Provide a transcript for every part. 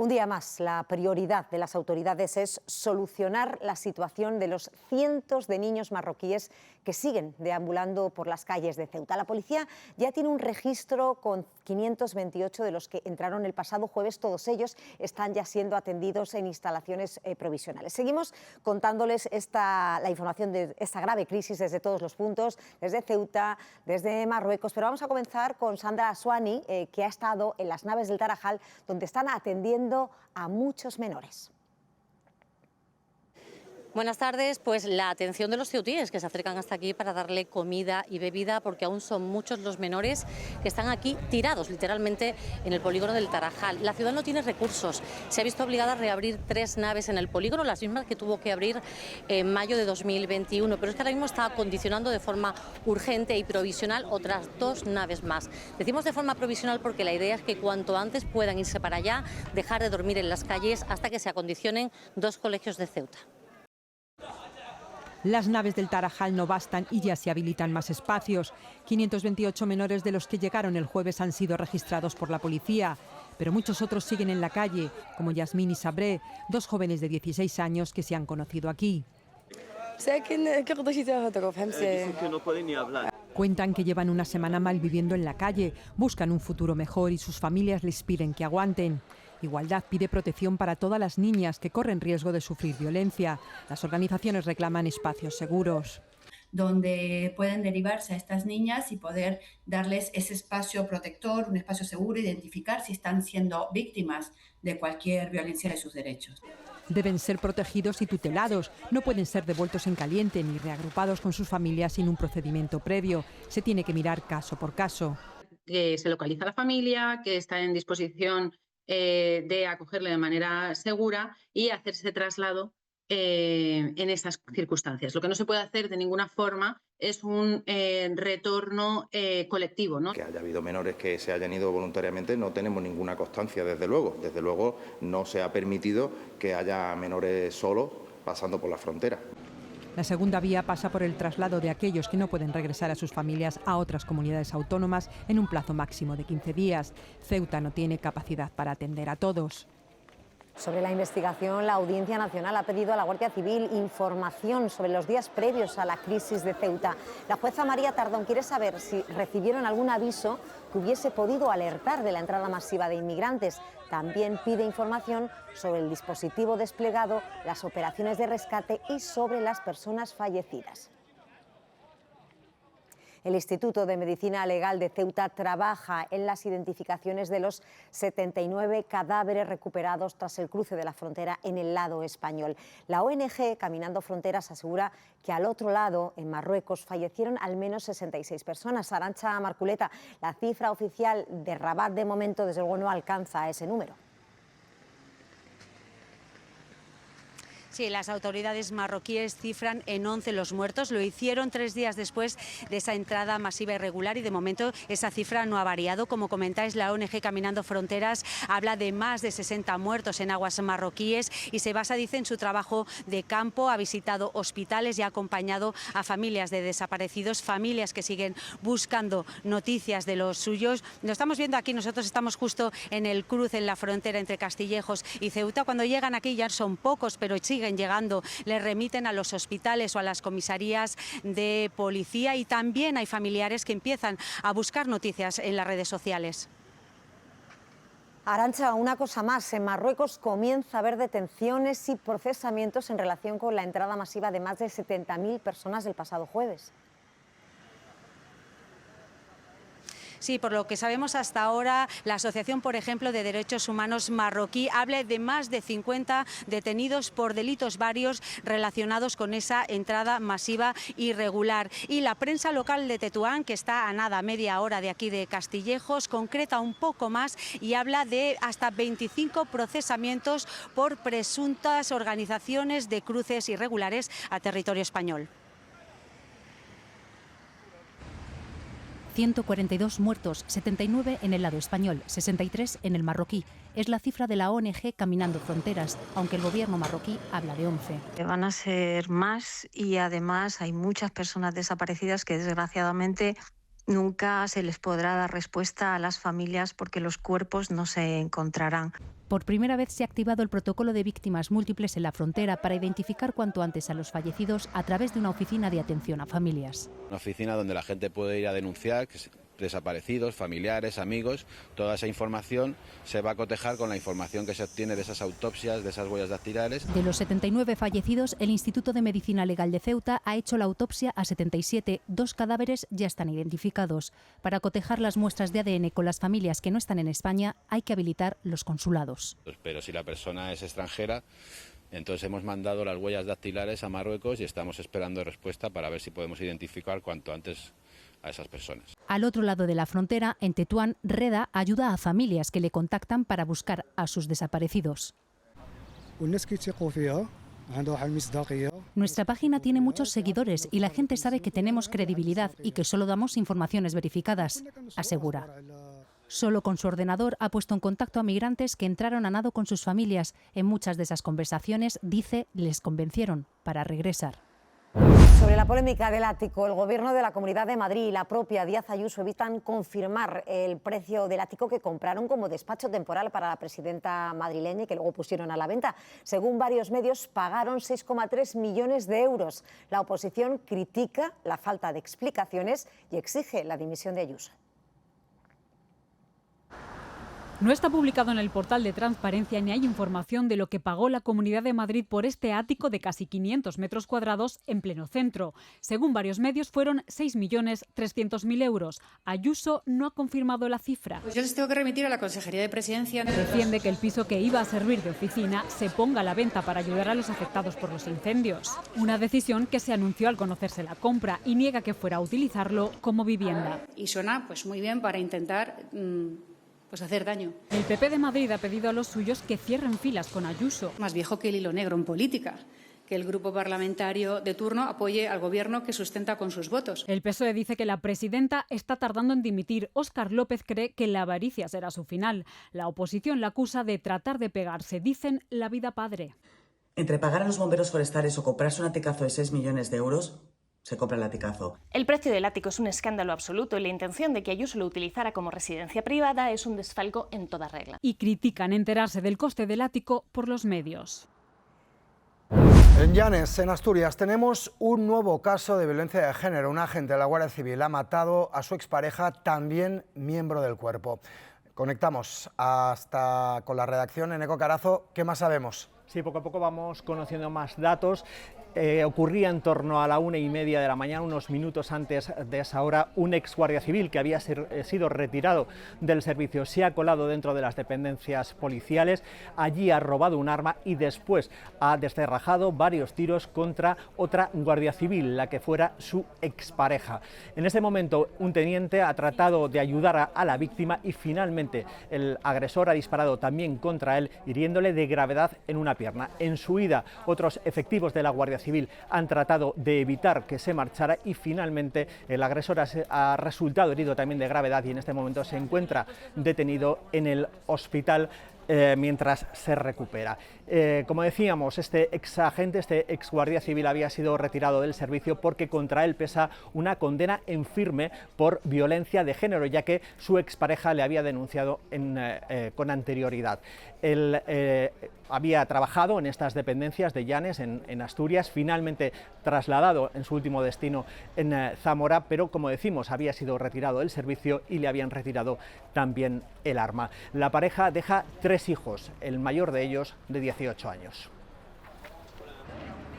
Un día más, la prioridad de las autoridades es solucionar la situación de los cientos de niños marroquíes que siguen deambulando por las calles de Ceuta. La policía ya tiene un registro con 528 de los que entraron el pasado jueves. Todos ellos están ya siendo atendidos en instalaciones provisionales. Seguimos contándoles la información de esta grave crisis desde todos los puntos, desde Ceuta, desde Marruecos. Pero vamos a comenzar con Sandra Aswani, que ha estado en las naves del Tarajal, donde están atendiendo a muchos menores. Buenas tardes. Pues la atención de los ceutíes que se acercan hasta aquí para darle comida y bebida, porque aún son muchos los menores que están aquí tirados literalmente en el polígono del Tarajal. La ciudad no tiene recursos, se ha visto obligada a reabrir 3 naves en el polígono, las mismas que tuvo que abrir en mayo de 2021, pero es que ahora mismo está acondicionando de forma urgente y provisional otras 2 naves más. Decimos de forma provisional porque la idea es que cuanto antes puedan irse para allá, dejar de dormir en las calles hasta que se acondicionen 2 colegios de Ceuta. Las naves del Tarajal no bastan y ya se habilitan más espacios. 528 menores de los que llegaron el jueves han sido registrados por la policía, pero muchos otros siguen en la calle, como Yasmín y Sabré, 2 jóvenes de 16 años que se han conocido aquí. Dicen que no pueden ni hablar. Cuentan que llevan una semana mal viviendo en la calle, buscan un futuro mejor y sus familias les piden que aguanten. Igualdad pide protección para todas las niñas que corren riesgo de sufrir violencia. Las organizaciones reclaman espacios seguros, donde pueden derivarse a estas niñas y poder darles ese espacio protector, un espacio seguro, identificar si están siendo víctimas de cualquier violencia de sus derechos. Deben ser protegidos y tutelados, no pueden ser devueltos en caliente ni reagrupados con sus familias sin un procedimiento previo. Se tiene que mirar caso por caso. Que se localiza a la familia, que está en disposición de acogerle de manera segura y hacer ese traslado en estas circunstancias. Lo que no se puede hacer de ninguna forma es un retorno colectivo, ¿no? Que haya habido menores que se hayan ido voluntariamente no tenemos ninguna constancia, desde luego. Desde luego no se ha permitido que haya menores solos pasando por la frontera. La segunda vía pasa por el traslado de aquellos que no pueden regresar a sus familias a otras comunidades autónomas en un plazo máximo de 15 días. Ceuta no tiene capacidad para atender a todos. Sobre la investigación, la Audiencia Nacional ha pedido a la Guardia Civil información sobre los días previos a la crisis de Ceuta. La jueza María Tardón quiere saber si recibieron algún aviso que hubiese podido alertar de la entrada masiva de inmigrantes. También pide información sobre el dispositivo desplegado, las operaciones de rescate y sobre las personas fallecidas. El Instituto de Medicina Legal de Ceuta trabaja en las identificaciones de los 79 cadáveres recuperados tras el cruce de la frontera en el lado español. La ONG Caminando Fronteras asegura que al otro lado, en Marruecos, fallecieron al menos 66 personas. Arantxa Marculeta, la cifra oficial de Rabat de momento desde luego no alcanza ese número. Sí, las autoridades marroquíes cifran en 11 los muertos. Lo hicieron 3 días después de esa entrada masiva irregular y de momento esa cifra no ha variado. Como comentáis, la ONG Caminando Fronteras habla de más de 60 muertos en aguas marroquíes y se basa, dice, en su trabajo de campo. Ha visitado hospitales y ha acompañado a familias de desaparecidos, familias que siguen buscando noticias de los suyos. Lo estamos viendo aquí, nosotros estamos justo en el cruce, en la frontera entre Castillejos y Ceuta. Cuando llegan aquí ya son pocos, pero siguen llegando, les remiten a los hospitales o a las comisarías de policía y también hay familiares que empiezan a buscar noticias en las redes sociales. Arantxa, una cosa más, en Marruecos comienza a haber detenciones y procesamientos en relación con la entrada masiva de más de 70.000 personas del pasado jueves. Sí, por lo que sabemos hasta ahora, la Asociación, por ejemplo, de Derechos Humanos marroquí habla de más de 50 detenidos por delitos varios relacionados con esa entrada masiva irregular. Y la prensa local de Tetuán, que está a nada, media hora de aquí de Castillejos, concreta un poco más y habla de hasta 25 procesamientos por presuntas organizaciones de cruces irregulares a territorio español. 142 muertos, 79 en el lado español, 63 en el marroquí. Es la cifra de la ONG Caminando Fronteras, aunque el gobierno marroquí habla de 11. Van a ser más y además hay muchas personas desaparecidas que desgraciadamente Nunca se les podrá dar respuesta a las familias porque los cuerpos no se encontrarán. Por primera vez se ha activado el protocolo de víctimas múltiples en la frontera para identificar cuanto antes a los fallecidos a través de una oficina de atención a familias. Una oficina donde la gente puede ir a denunciar desaparecidos, familiares, amigos. Toda esa información se va a cotejar con la información que se obtiene de esas autopsias, de esas huellas dactilares. De los 79 fallecidos, el Instituto de Medicina Legal de Ceuta ha hecho la autopsia a 77. 2 cadáveres ya están identificados. Para cotejar las muestras de ADN con las familias que no están en España, hay que habilitar los consulados. Pero si la persona es extranjera, entonces hemos mandado las huellas dactilares a Marruecos y estamos esperando respuesta para ver si podemos identificar cuanto antes a esas personas. Al otro lado de la frontera, en Tetuán, Reda ayuda a familias que le contactan para buscar a sus desaparecidos. Nuestra página tiene muchos seguidores y la gente sabe que tenemos credibilidad y que solo damos informaciones verificadas, asegura. Solo con su ordenador ha puesto en contacto a migrantes que entraron a nado con sus familias. En muchas de esas conversaciones, dice, les convencieron para regresar. Sobre la polémica del ático, el Gobierno de la Comunidad de Madrid y la propia Díaz Ayuso evitan confirmar el precio del ático que compraron como despacho temporal para la presidenta madrileña y que luego pusieron a la venta. Según varios medios, pagaron 6,3 millones de euros. La oposición critica la falta de explicaciones y exige la dimisión de Ayuso. No está publicado en el portal de transparencia ni hay información de lo que pagó la Comunidad de Madrid por este ático de casi 500 metros cuadrados en pleno centro. Según varios medios, fueron 6.300.000 euros. Ayuso no ha confirmado la cifra. Pues yo les tengo que remitir a la Consejería de Presidencia. Defiende que el piso que iba a servir de oficina se ponga a la venta para ayudar a los afectados por los incendios. Una decisión que se anunció al conocerse la compra y niega que fuera a utilizarlo como vivienda. Y suena pues muy bien para intentar hacer daño. El PP de Madrid ha pedido a los suyos que cierren filas con Ayuso. Más viejo que el hilo negro en política, que el grupo parlamentario de turno apoye al Gobierno que sustenta con sus votos. El PSOE dice que la presidenta está tardando en dimitir. Óscar López cree que la avaricia será su final. La oposición la acusa de tratar de pegarse, dicen, la vida padre. Entre pagar a los bomberos forestales o comprarse un aticazo de 6 millones de euros... se compra el aticazo. El precio del ático es un escándalo absoluto y la intención de que Ayuso lo utilizara como residencia privada es un desfalco en toda regla. Y critican enterarse del coste del ático por los medios. En Llanes, en Asturias, tenemos un nuevo caso de violencia de género. Un agente de la Guardia Civil ha matado a su expareja, también miembro del cuerpo. Conectamos con la redacción en Eco Carazo. ¿Qué más sabemos? Sí, poco a poco vamos conociendo más datos. Ocurría en torno a la 1:30 de la mañana, unos minutos antes de esa hora. Un ex guardia civil que había sido retirado del servicio se ha colado dentro de las dependencias policiales. Allí ha robado un arma y después ha descerrajado varios tiros contra otra guardia civil, la que fuera su expareja. En este momento un teniente ha tratado de ayudar a la víctima y finalmente el agresor ha disparado también contra él, hiriéndole de gravedad en una pierna. En su huida, otros efectivos de la Guardia Civil han tratado de evitar que se marchara y finalmente el agresor ha resultado herido también de gravedad y en este momento se encuentra detenido en el hospital mientras se recupera. Como decíamos, este ex agente, este ex guardia civil había sido retirado del servicio porque contra él pesa una condena en firme por violencia de género, ya que su expareja le había denunciado con anterioridad. Él había trabajado en estas dependencias de Llanes, en Asturias, finalmente trasladado en su último destino en Zamora, pero como decimos, había sido retirado del servicio y le habían retirado también el arma. La pareja deja 3 hijos, el mayor de ellos de 18 años.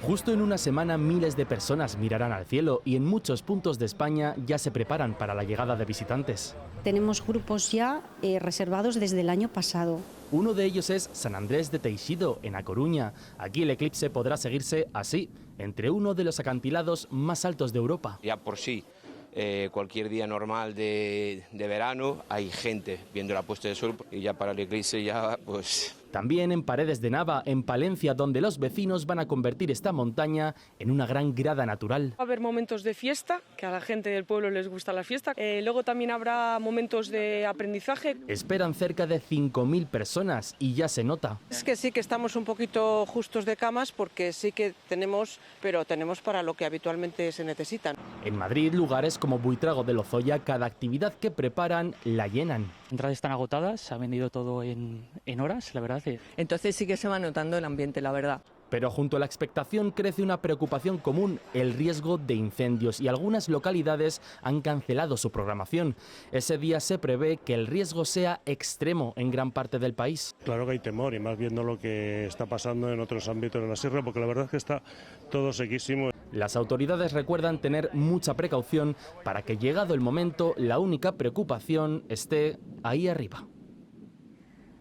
Justo en una semana miles de personas mirarán al cielo y en muchos puntos de España ya se preparan para la llegada de visitantes. Tenemos grupos ya reservados desde el año pasado. Uno de ellos es San Andrés de Teixido, en A Coruña. Aquí el eclipse podrá seguirse así, entre uno de los acantilados más altos de Europa. Ya por sí, cualquier día normal de verano hay gente viendo la puesta de sol y ya para el eclipse ya pues También en Paredes de Nava, en Palencia, donde los vecinos van a convertir esta montaña en una gran grada natural. Va a haber momentos de fiesta, que a la gente del pueblo les gusta la fiesta. Luego también habrá momentos de aprendizaje. Esperan cerca de 5.000 personas y ya se nota. Es que sí que estamos un poquito justos de camas porque sí que tenemos, pero tenemos para lo que habitualmente se necesitan. En Madrid, lugares como Buitrago de Lozoya, cada actividad que preparan la llenan. Las entradas están agotadas, se ha vendido todo en horas, la verdad. Entonces sí que se va notando el ambiente, la verdad. Pero junto a la expectación crece una preocupación común, el riesgo de incendios, y algunas localidades han cancelado su programación. Ese día se prevé que el riesgo sea extremo en gran parte del país. Claro que hay temor, y más viendo lo que está pasando en otros ámbitos de la sierra, porque la verdad es que está todo sequísimo. Las autoridades recuerdan tener mucha precaución para que, llegado el momento, la única preocupación esté ahí arriba.